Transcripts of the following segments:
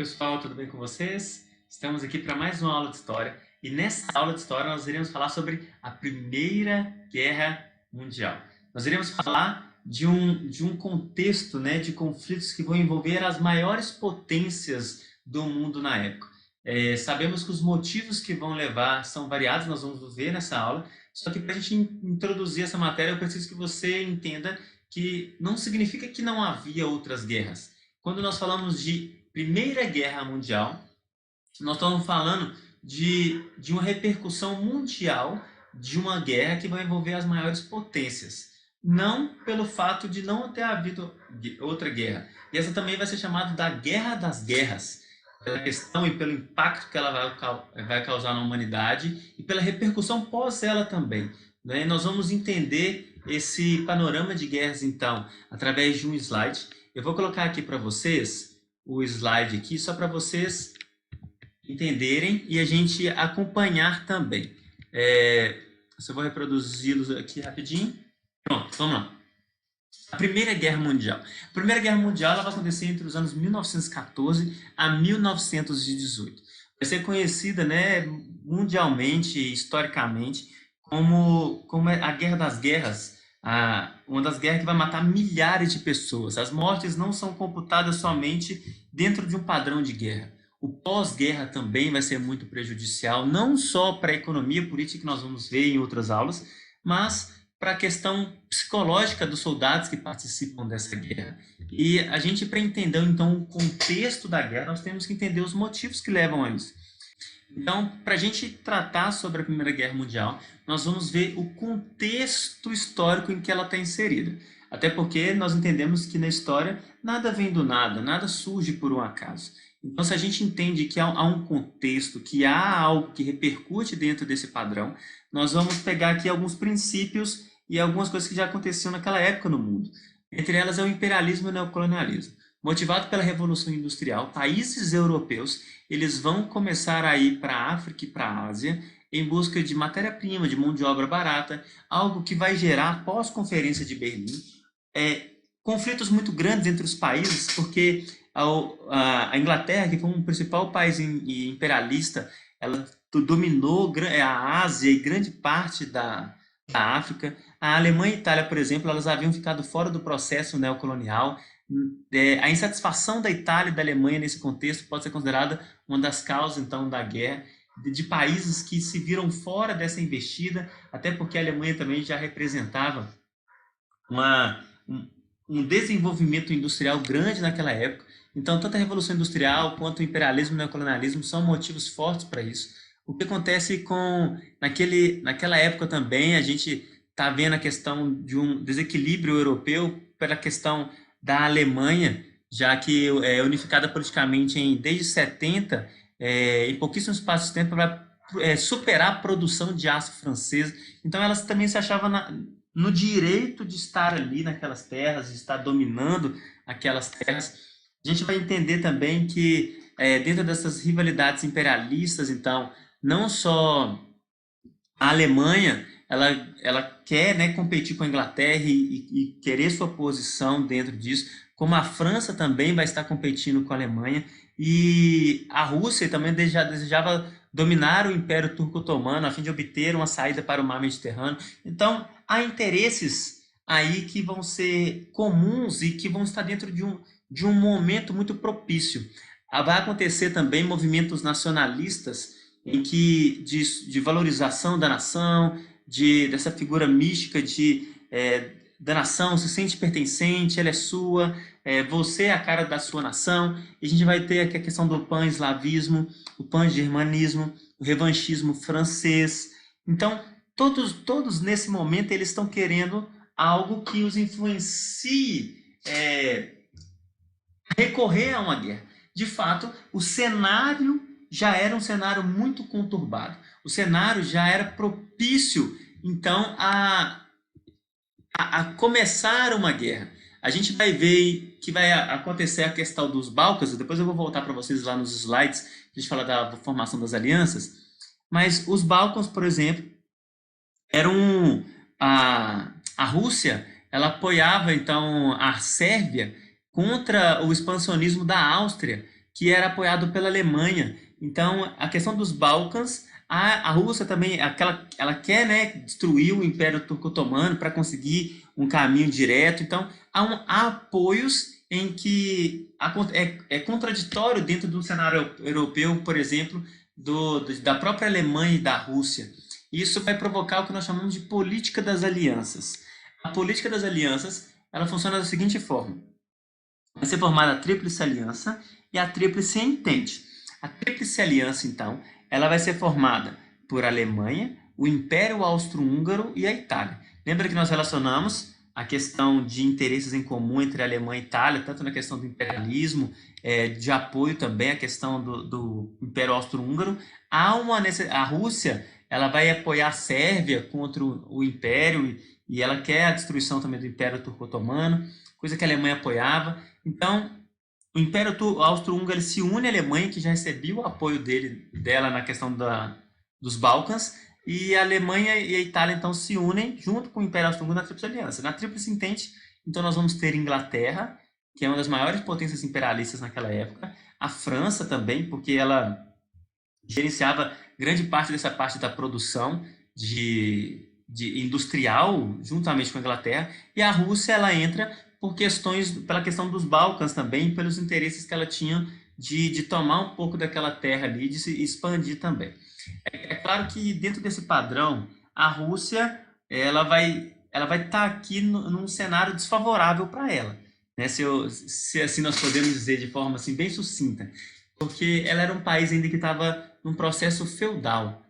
pessoal, tudo bem com vocês? Estamos aqui para mais uma aula de história e nessa aula de história nós iremos falar sobre a Primeira Guerra Mundial. Nós iremos falar de um contexto, né, de conflitos que vão envolver as maiores potências do mundo na época. Sabemos que os motivos que vão levar são variados, nós vamos ver nessa aula, só que para a gente introduzir essa matéria eu preciso que você entenda que não significa que não havia outras guerras. Quando nós falamos de Primeira Guerra Mundial, nós estamos falando de uma repercussão mundial de uma guerra que vai envolver as maiores potências. Não pelo fato de não ter havido outra guerra. E essa também vai ser chamada da Guerra das Guerras, pela questão e pelo impacto que ela vai causar na humanidade e pela repercussão pós ela também. Né? Nós vamos entender esse panorama de guerras, então, através de um slide. Eu vou colocar aqui para vocês o slide aqui, só para vocês entenderem e a gente acompanhar também. Eu vou reproduzi-los aqui rapidinho. Pronto, vamos lá. A Primeira Guerra Mundial. A Primeira Guerra Mundial ela vai acontecer entre os anos 1914 a 1918. Vai ser conhecida, né, mundialmente, historicamente, como a Guerra das Guerras, uma das guerras que vai matar milhares de pessoas. As mortes não são computadas somente dentro de um padrão de guerra. O pós-guerra também vai ser muito prejudicial, não só para a economia política, que nós vamos ver em outras aulas, mas para a questão psicológica dos soldados que participam dessa guerra. E a gente, para entender, então, o contexto da guerra, nós temos que entender os motivos que levam a isso. Então, para a gente tratar sobre a Primeira Guerra Mundial, nós vamos ver o contexto histórico em que ela está inserida. Até porque nós entendemos que na história nada vem do nada, nada surge por um acaso. Então, se a gente entende que há um contexto, que há algo que repercute dentro desse padrão, nós vamos pegar aqui alguns princípios e algumas coisas que já aconteciam naquela época no mundo. Entre elas é o imperialismo e o neocolonialismo. Motivado pela Revolução Industrial, países europeus eles vão começar a ir para a África e para a Ásia em busca de matéria-prima, de mão de obra barata, algo que vai gerar, após a Conferência de Berlim, conflitos muito grandes entre os países, porque a Inglaterra, que foi um principal país imperialista, ela dominou a Ásia e grande parte da África. A Alemanha e a Itália, por exemplo, elas haviam ficado fora do processo neocolonial. A insatisfação da Itália e da Alemanha nesse contexto pode ser considerada uma das causas, então, da guerra, de países que se viram fora dessa investida, até porque a Alemanha também já representava um desenvolvimento industrial grande naquela época. Então, tanto a Revolução Industrial quanto o imperialismo e o neocolonialismo são motivos fortes para isso. O que acontece naquela época também, a gente está vendo a questão de um desequilíbrio europeu pela questão da Alemanha, já que é unificada politicamente desde 70, em pouquíssimo espaço de tempo, vai superar a produção de aço francesa. Então, elas também se achavam no direito de estar ali naquelas terras, de estar dominando aquelas terras. A gente vai entender também que, dentro dessas rivalidades imperialistas, então, não só a Alemanha ela quer, né, competir com a Inglaterra e querer sua posição dentro disso, como a França também vai estar competindo com a Alemanha, e a Rússia também desejava dominar o Império Turco-Otomano a fim de obter uma saída para o Mar Mediterrâneo. Então, há interesses aí que vão ser comuns e que vão estar dentro de um momento muito propício. Vai acontecer também movimentos nacionalistas de valorização da nação, dessa figura mística da nação, se sente pertencente, ela é sua, você é a cara da sua nação. E a gente vai ter aqui a questão do pan-eslavismo, o pan-germanismo, o revanchismo francês. Então, todos nesse momento eles estão querendo algo que os influencie a recorrer a uma guerra. De fato, o cenário já era um cenário muito conturbado. O cenário já era propício, então, a começar uma guerra. A gente vai ver que vai acontecer a questão dos Balcãs, depois eu vou voltar para vocês lá nos slides, a gente fala da formação das alianças, mas os Balcãs, por exemplo, eram a Rússia, ela apoiava, então, a Sérvia contra o expansionismo da Áustria, que era apoiado pela Alemanha. Então, a questão dos Balcãs, a Rússia também, ela quer, né, destruir o Império Turco-Otomano para conseguir um caminho direto. Então, há apoios em que é contraditório dentro do cenário europeu, por exemplo, da própria Alemanha e da Rússia. Isso vai provocar o que nós chamamos de política das alianças. A política das alianças, ela funciona da seguinte forma. Vai ser formada a Tríplice Aliança e a Tríplice Entente. A Tríplice Aliança, então, ela vai ser formada por Alemanha, o Império Austro-Húngaro e a Itália. Lembra que nós relacionamos a questão de interesses em comum entre a Alemanha e a Itália, tanto na questão do imperialismo, de apoio também à questão do Império Austro-Húngaro. A Rússia, ela vai apoiar a Sérvia contra o Império e ela quer a destruição também do Império Turco-Otomano, coisa que a Alemanha apoiava. Então, o Império Austro-Húngaro se une à Alemanha, que já recebia o apoio dela na questão dos Balcãs, e a Alemanha e a Itália, então, se unem junto com o Império Austro-Húngaro na Tríplice Aliança. Na Tríplice Entente, então, nós vamos ter Inglaterra, que é uma das maiores potências imperialistas naquela época, a França também, porque ela gerenciava grande parte dessa parte da produção de industrial, juntamente com a Inglaterra, e a Rússia, ela entra pela questão dos Balcãs também, pelos interesses que ela tinha de tomar um pouco daquela terra ali, de se expandir também. É claro que dentro desse padrão, a Rússia ela vai estar aqui num cenário desfavorável para ela, né? Se assim nós podemos dizer de forma assim bem sucinta, porque ela era um país ainda que estava num processo feudal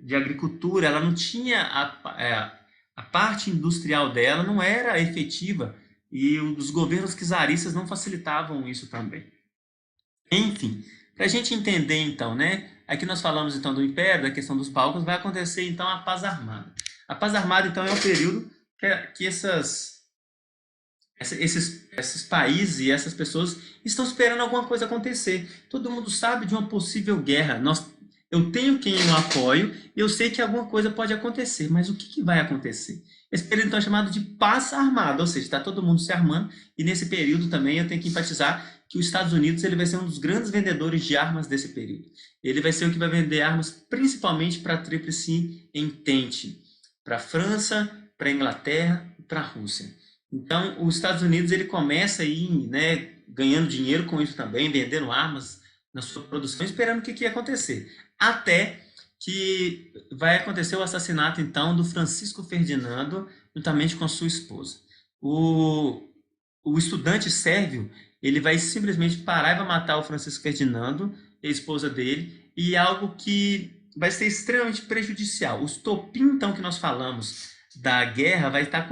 de agricultura, ela não tinha a parte industrial dela não era efetiva e os governos czaristas não facilitavam isso também. Enfim, para a gente entender então, né? Aqui nós falamos então do Império, da questão dos Balcãs, vai acontecer então a Paz Armada. A Paz Armada então é o período que esses países e essas pessoas estão esperando alguma coisa acontecer. Todo mundo sabe de uma possível guerra. Eu tenho quem eu apoio e eu sei que alguma coisa pode acontecer, mas o que vai acontecer? Esse período então é chamado de paz armada, ou seja, está todo mundo se armando e nesse período também eu tenho que enfatizar que os Estados Unidos ele vai ser um dos grandes vendedores de armas desse período. Ele vai ser o que vai vender armas principalmente para a Tríplice Entente, para a França, para a Inglaterra e para a Rússia. Então, os Estados Unidos ele começa aí, né, ganhando dinheiro com isso também, vendendo armas na sua produção, esperando o que ia acontecer. Até que vai acontecer o assassinato, então, do Francisco Ferdinando, juntamente com a sua esposa. O estudante sérvio, ele vai simplesmente parar e vai matar o Francisco Ferdinando, a esposa dele, e algo que vai ser extremamente prejudicial. O estopim, então, que nós falamos da guerra vai estar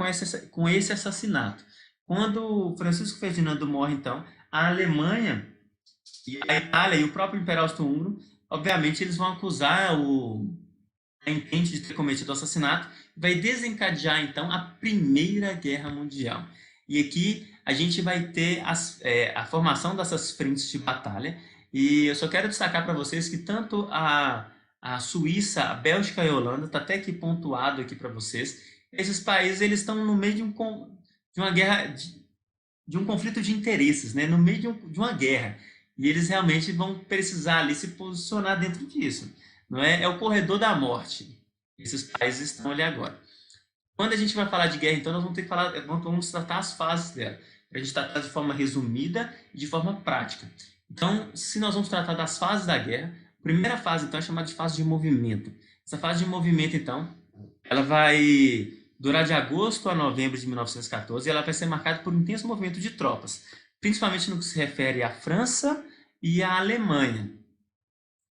com esse assassinato. Quando o Francisco Ferdinando morre, então, a Alemanha e a Itália e o próprio Império Austro-Húngaro, obviamente, eles vão acusar a Entente de ter cometido o assassinato, vai desencadear, então, a Primeira Guerra Mundial. E aqui a gente vai ter a formação dessas frentes de batalha, e eu só quero destacar para vocês que tanto a Suíça, a Bélgica e a Holanda, está até aqui pontuado aqui para vocês, esses países eles estão no meio de uma guerra, de um conflito de interesses, né? No meio de uma guerra. E eles realmente vão precisar ali se posicionar dentro disso. Não é? É o corredor da morte. Esses países estão ali agora. Quando a gente vai falar de guerra, então, nós vamos ter que falar, vamos tratar as fases dela. A gente tratar de forma resumida e de forma prática. Então, se nós vamos tratar das fases da guerra, a primeira fase, então, é chamada de fase de movimento. Essa fase de movimento, então, ela vai durar de agosto a novembro de 1914 e ela vai ser marcada por um intenso movimento de tropas, principalmente no que se refere à França e à Alemanha.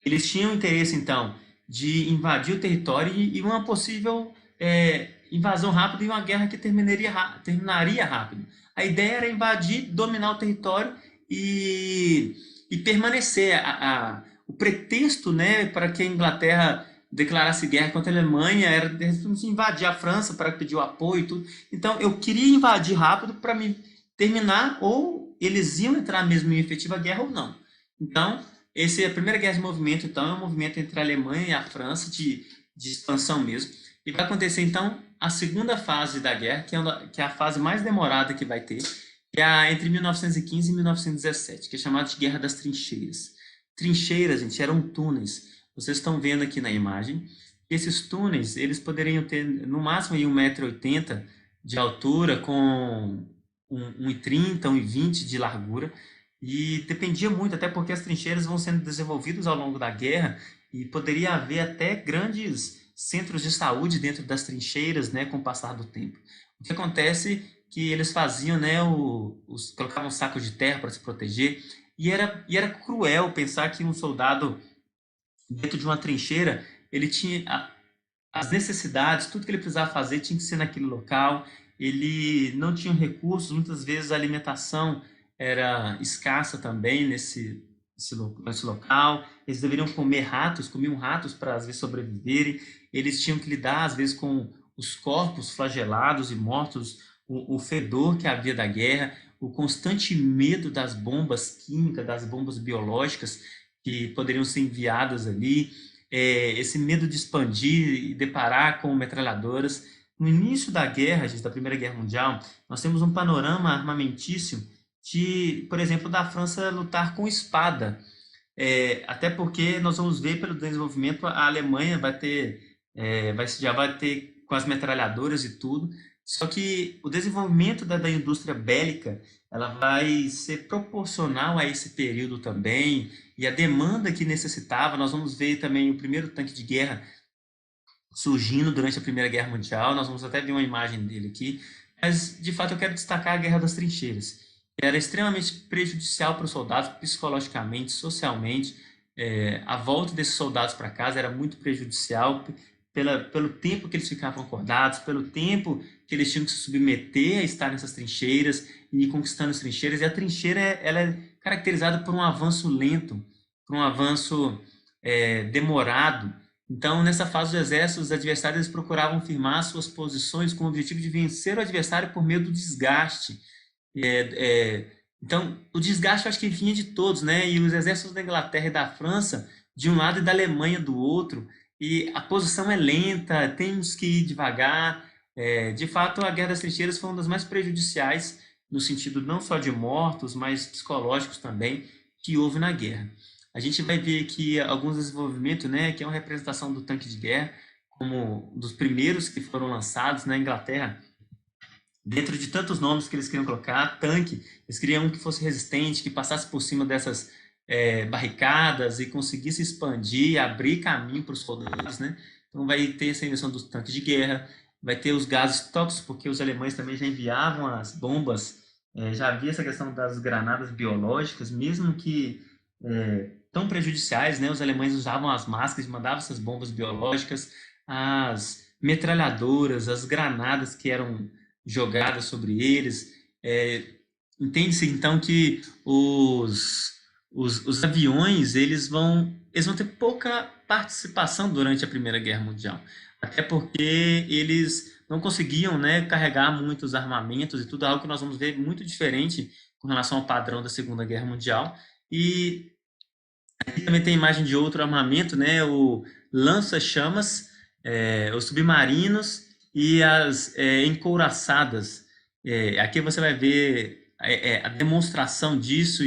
Eles tinham interesse, então, de invadir o território e uma possível invasão rápida e uma guerra que terminaria rápido. A ideia era invadir, dominar o território e permanecer. O pretexto, né, para que a Inglaterra declarasse guerra contra a Alemanha era de invadir a França para pedir o apoio e tudo. Então, eu queria invadir rápido para me terminar, ou eles iam entrar mesmo em efetiva guerra ou não. Então, a Primeira Guerra de Movimento, então, é um movimento entre a Alemanha e a França de expansão mesmo. E vai acontecer, então, a segunda fase da guerra, que é a fase mais demorada que vai ter, que é entre 1915 e 1917, que é chamada de Guerra das Trincheiras. Trincheiras, gente, eram túneis. Vocês estão vendo aqui na imagem. Esses túneis, eles poderiam ter no máximo 1,80 m de altura, com 1,30 m, 1,20 m de largura. E dependia muito, até porque as trincheiras vão sendo desenvolvidas ao longo da guerra e poderia haver até grandes centros de saúde dentro das trincheiras, né, com o passar do tempo. O que acontece que eles faziam, né, colocavam sacos de terra para se proteger, e era cruel pensar que um soldado dentro de uma trincheira, ele tinha as necessidades, tudo que ele precisava fazer tinha que ser naquele local, ele não tinha recursos, muitas vezes a alimentação era escassa também nesse local, eles deveriam comer ratos, comiam ratos para às vezes sobreviverem, eles tinham que lidar às vezes com os corpos flagelados e mortos, o fedor que havia da guerra, o constante medo das bombas químicas, das bombas biológicas que poderiam ser enviadas ali, esse medo de expandir e deparar com metralhadoras. No início da guerra, gente, da Primeira Guerra Mundial, nós temos um panorama armamentício de, por exemplo, da França lutar com espada. Até porque nós vamos ver pelo desenvolvimento, a Alemanha já vai ter com as metralhadoras e tudo, só que o desenvolvimento da indústria bélica, ela vai ser proporcional a esse período também, e a demanda que necessitava. Nós vamos ver também o primeiro tanque de guerra surgindo durante a Primeira Guerra Mundial, nós vamos até ver uma imagem dele aqui, mas de fato eu quero destacar a Guerra das Trincheiras, que era extremamente prejudicial para os soldados, psicologicamente, socialmente. A volta desses soldados para casa era muito prejudicial pelo tempo que eles ficavam acordados, pelo tempo que eles tinham que se submeter a estar nessas trincheiras e ir conquistando as trincheiras. E a trincheira ela é caracterizada por um avanço lento, por um avanço demorado. Então, nessa fase do exército, os adversários procuravam firmar suas posições com o objetivo de vencer o adversário por meio do desgaste. Então, o desgaste eu acho que vinha de todos, né? E os exércitos da Inglaterra e da França, de um lado, e da Alemanha do outro, e a posição é lenta, temos que ir devagar. De fato, a Guerra das Trincheiras foi uma das mais prejudiciais, no sentido não só de mortos, mas psicológicos também, que houve na guerra. A gente vai ver aqui alguns desenvolvimentos, né, que é uma representação do tanque de guerra, como dos primeiros que foram lançados na Inglaterra. Dentro de tantos nomes que eles queriam colocar, tanque, eles queriam um que fosse resistente, que passasse por cima dessas barricadas e conseguisse expandir, abrir caminho para os soldados, né? Então vai ter essa invenção dos tanques de guerra, vai ter os gases tóxicos, porque os alemães também já enviavam as bombas, já havia essa questão das granadas biológicas, mesmo que tão prejudiciais, né? Os alemães usavam as máscaras e mandavam essas bombas biológicas, as metralhadoras, as granadas que eram jogadas sobre eles. Entende-se então que os aviões eles vão ter pouca participação durante a Primeira Guerra Mundial, até porque eles não conseguiam, né, carregar muitos armamentos e tudo, algo que nós vamos ver muito diferente com relação ao padrão da Segunda Guerra Mundial. E aqui também tem imagem de outro armamento, né, o lança-chamas, os submarinos e as encouraçadas. Aqui você vai ver a demonstração disso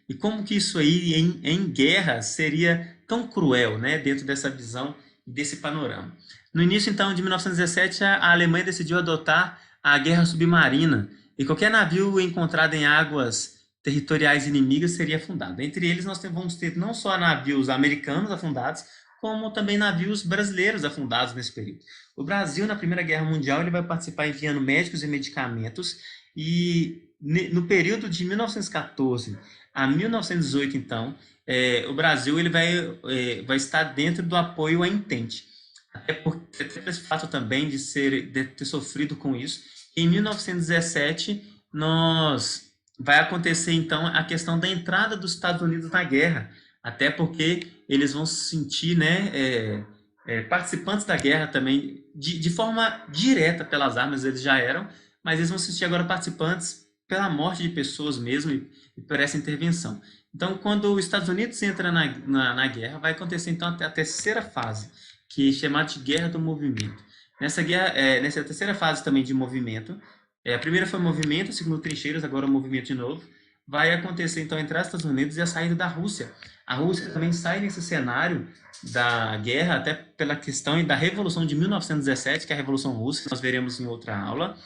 e como que isso aí em guerra seria tão cruel, né, dentro dessa visão e desse panorama. No início, então, de 1917, a Alemanha decidiu adotar a guerra submarina, e qualquer navio encontrado em águas territoriais inimigas seria afundado. Entre eles, nós vamos ter não só navios americanos afundados, como também navios brasileiros afundados nesse período. O Brasil, na Primeira Guerra Mundial, ele vai participar enviando médicos e medicamentos, e no período de 1914 a 1918, então, o Brasil ele vai estar dentro do apoio à Entente. Até por esse fato também de ter sofrido com isso. Em 1917, vai acontecer, então, a questão da entrada dos Estados Unidos na guerra, até porque eles vão se sentir, né, participantes da guerra também, de forma direta pelas armas, eles já eram, mas eles vão se sentir agora participantes pela morte de pessoas mesmo e por essa intervenção. Então, quando os Estados Unidos entram na guerra, vai acontecer, então, a terceira fase, que é chamada de Guerra do Movimento. Nessa terceira fase também de movimento, A primeira foi o movimento, a segunda trincheiras, agora o movimento de novo. Vai acontecer, então, entre os Estados Unidos e a saída da Rússia. A Rússia também sai nesse cenário da guerra, até pela questão da Revolução de 1917, que é a Revolução Russa, que nós veremos em outra aula.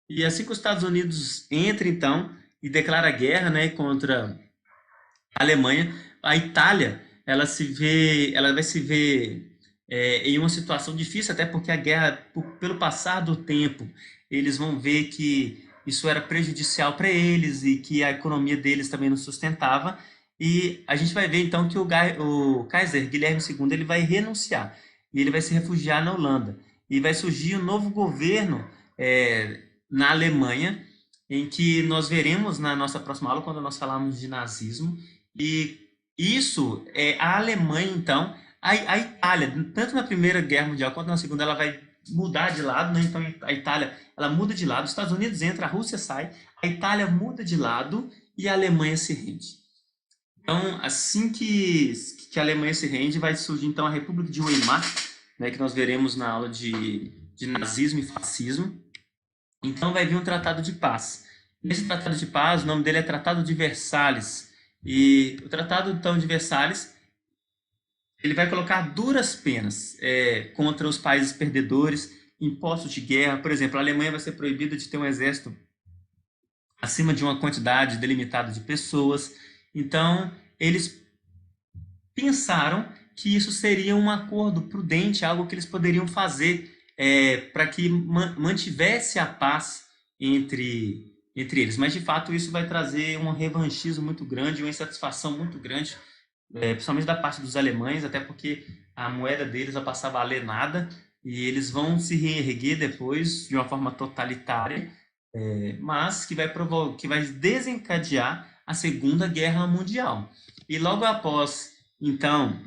E assim que os Estados Unidos entra, então, e declara guerra, né, contra a Alemanha, a Itália, ela vai se ver em uma situação difícil, até porque a guerra, pelo passar do tempo, eles vão ver que isso era prejudicial para eles e que a economia deles também não sustentava. E a gente vai ver então que o Kaiser Guilherme II ele vai renunciar e ele vai se refugiar na Holanda e vai surgir um novo governo na Alemanha, em que nós veremos na nossa próxima aula quando nós falarmos de nazismo. E isso é a Alemanha, então, a Itália, tanto na Primeira Guerra Mundial quanto na Segunda, ela vai mudar de lado, né? Então a Itália, ela muda de lado, os Estados Unidos entra, a Rússia sai, a Itália muda de lado e a Alemanha se rende. Então, assim que a Alemanha se rende, vai surgir então a República de Weimar, né, que nós veremos na aula de nazismo e fascismo. Então vai vir um tratado de paz. Esse tratado de paz, o nome dele é Tratado de Versalhes. E o Tratado então, de Versalhes, ele vai colocar duras penas contra os países perdedores, impostos de guerra. Por exemplo, a Alemanha vai ser proibida de ter um exército acima de uma quantidade delimitada de pessoas. Então, eles pensaram que isso seria um acordo prudente, algo que eles poderiam fazer para que mantivesse a paz entre eles. Mas, de fato, isso vai trazer um revanchismo muito grande, uma insatisfação muito grande, principalmente da parte dos alemães, até porque a moeda deles vai passar a valer nada e eles vão se reerguer depois de uma forma totalitária, mas que vai desencadear a Segunda Guerra Mundial. E logo após, então,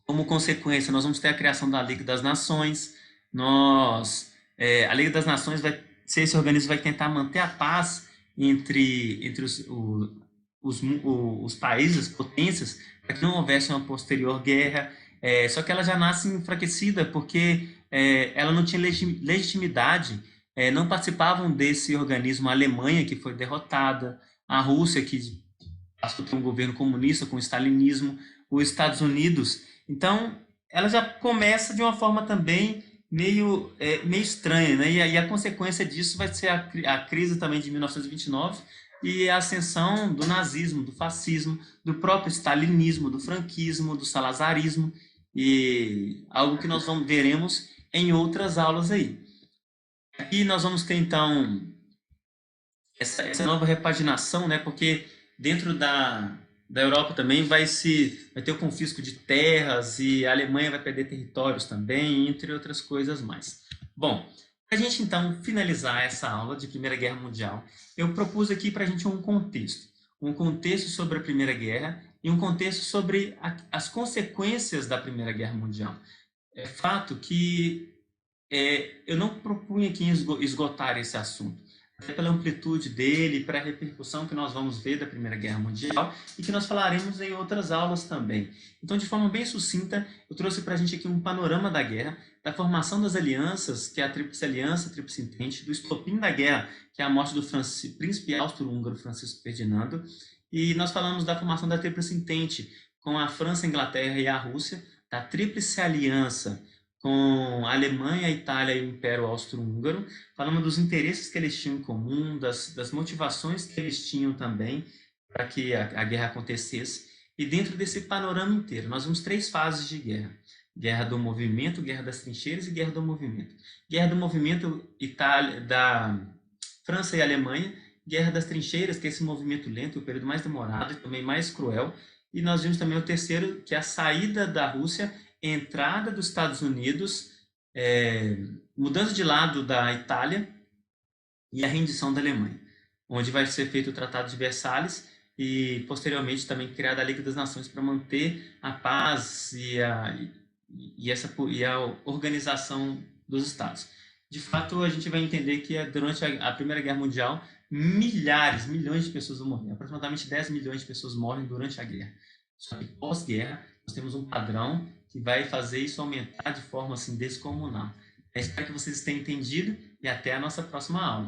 como consequência, nós vamos ter a criação da Liga das Nações. A Liga das Nações vai ser esse organismo que vai tentar manter a paz entre os países, as potências, para que não houvesse uma posterior guerra. Só que ela já nasce enfraquecida porque ela não tinha legitimidade, não participavam desse organismo a Alemanha, que foi derrotada, a Rússia, que passou por um governo comunista com o stalinismo, os Estados Unidos. Então, ela já começa de uma forma também meio estranha, né? E a consequência disso vai ser a crise também de 1929 e a ascensão do nazismo, do fascismo, do próprio stalinismo, do franquismo, do salazarismo, e algo que nós veremos em outras aulas aí. Aqui nós vamos ter, então, essa nova repaginação, né? Porque dentro da Europa também vai ter o confisco de terras e a Alemanha vai perder territórios também, entre outras coisas mais. Bom, para a gente então finalizar essa aula de Primeira Guerra Mundial, eu propus aqui para a gente um contexto sobre a Primeira Guerra e um contexto sobre as consequências da Primeira Guerra Mundial. É fato que eu não propunha aqui esgotar esse assunto, até pela amplitude dele, para a repercussão que nós vamos ver da Primeira Guerra Mundial e que nós falaremos em outras aulas também. Então, de forma bem sucinta, eu trouxe para a gente aqui um panorama da guerra, da formação das alianças, que é a Tríplice Aliança, a Tríplice Entente, do estopim da guerra, que é a morte do príncipe austro-húngaro Francisco Ferdinando, e nós falamos da formação da Tríplice Entente, com a França, a Inglaterra e a Rússia, da Tríplice Aliança, com a Alemanha, a Itália e o Império Austro-Húngaro, falando dos interesses que eles tinham em comum, das motivações que eles tinham também para que a guerra acontecesse. E dentro desse panorama inteiro, nós vimos 3 fases de guerra. Guerra do movimento, guerra das trincheiras e guerra do movimento. Guerra do movimento da França e Alemanha, guerra das trincheiras, que é esse movimento lento, o período mais demorado e também mais cruel. E nós vimos também o terceiro, que é a saída da Rússia, entrada dos Estados Unidos, mudança de lado da Itália e a rendição da Alemanha, onde vai ser feito o Tratado de Versalhes e, posteriormente, também criada a Liga das Nações para manter a paz e a organização dos Estados. De fato, a gente vai entender que durante a Primeira Guerra Mundial, milhões de pessoas vão morrer. Aproximadamente 10 milhões de pessoas morrem durante a guerra. Só que pós-guerra, nós temos um padrão que vai fazer isso aumentar de forma assim descomunal. Eu espero que vocês tenham entendido e até a nossa próxima aula.